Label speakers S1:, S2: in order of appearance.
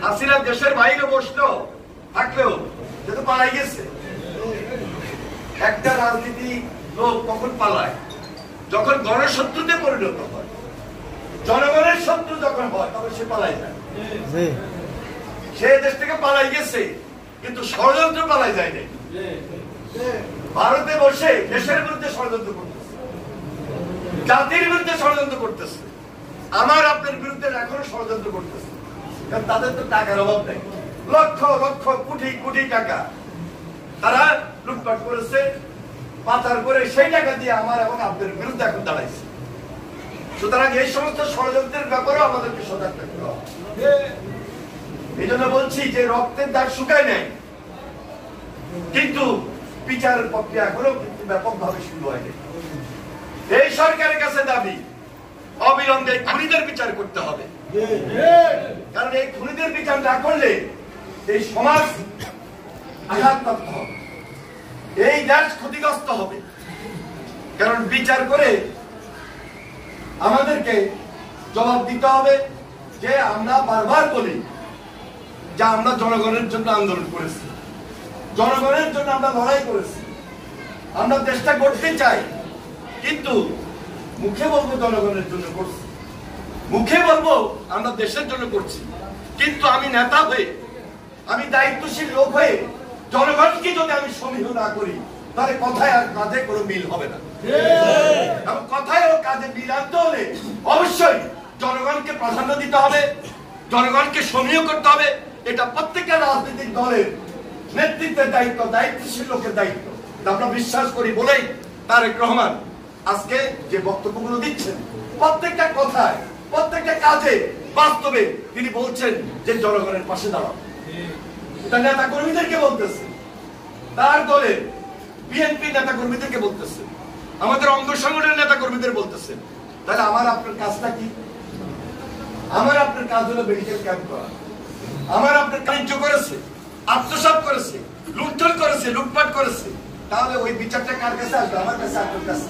S1: হাসিনা দেশের বাইরে বসলো থাকলেও যেহেতু পালাই গেছে। একটা রাজনীতি লোক কখন পালায়? যখন গণশত্রুতে পরিণত হয়, জনগণের শত্রু যখন হয় তখন সে পালাই যায়। সে দেশ থেকে পালাই গেছে, কিন্তু ষড়যন্ত্র পালাই যায় না। ভারতে বসে দেশের বিরুদ্ধে ষড়যন্ত্র করতেছে, জাতির বিরুদ্ধে ষড়যন্ত্র করতেছে, আমার আপনার বিরুদ্ধে এখনো ষড়যন্ত্র করতেছে। কারণ তাদের তো টাকার অভাব নেই, লক্ষ লক্ষ কোটি কোটি টাকা তারা লুটপাট করেছে, পাচার করে সেই টাকা দিয়ে আমার এবং আপনাদের বিরুদ্ধে এখন দাঁড়াইছে। সুতরাং এই সমস্ত ষড়যন্ত্রের ব্যাপারেও আমাদেরকে সজাগ থাকতে হবে। এই জন্য বলছি যে রক্তের দাগ শুকায় নেই, কিন্তু বিচার প্রক্রিয়া এখনো কিন্তু ব্যাপকভাবে শুরু হয়নি। এই সরকারের কাছে দাবি অবিলম্বে খুনিদের বিচার করতে হবে, কারণ এই খুনিদের বিচার না করলে এই সমাজ আঘাতপ্রাপ্ত হবে, এই দেশ ক্ষতিগ্রস্ত হবে। কারণ বিচার করে আমাদেরকে জবাব দিতে হবে যে আমরা বারবার বলি যে আমরা জনগণের জন্য আন্দোলন করেছি, জনগণের জন্য আমরা লড়াই করেছি, আমরা দেশটা করতে চাই, কিন্তু মুখে বলবো জনগণের জন্য করছি, মুখে বলবো আমরা দেশের জন্য করছি, কিন্তু আমি নেতা হয়ে, আমি দায়িত্বশীল লোক হয়ে জনগণকে যদি আমি সমীহ না করি, তাহলে কথায় আর কাজে কোনো মিল হবে না। এবং কথায় ও কাজে মিল আনতে হলে অবশ্যই জনগণকে প্রাধান্য দিতে হবে, জনগণকে সমীহ করতে হবে। এটা প্রত্যেকটা রাজনৈতিক দলের নেতৃত্বের দায়িত্ব, দায়িত্বশীল লোকের দায়িত্ব। আমরা বিশ্বাস করি বলেই তারেক রহমান আজকে যে বক্তব্যগুলো দিচ্ছেন, প্রত্যেকটা কথায়, প্রত্যেকটা কাজে, বাস্তবে তিনি বলছেন যে জনগণের পাশে দাঁড়াও। এটা নেতা কর্মীদেরকে বলতেছে, তার দলের বিএনপি নেতা কর্মীদেরকে বলতেছে, আমাদের অঙ্গ সংগঠনের নেতা কর্মীদের বলতেছে। তাহলে আমার আপনার কাজটা কি? আমার আপনার কাজ হলো মেডিকেল ক্যাম্প করা। আমার আপনার কার্য করেছে, আত্মসাৎ করেছে, লুণ্ঠন করেছে, লুটপাট করেছে, তাহলে ওই বিচারটা কার কাছে আসবে? আমার কাছে, আপনার কাছে।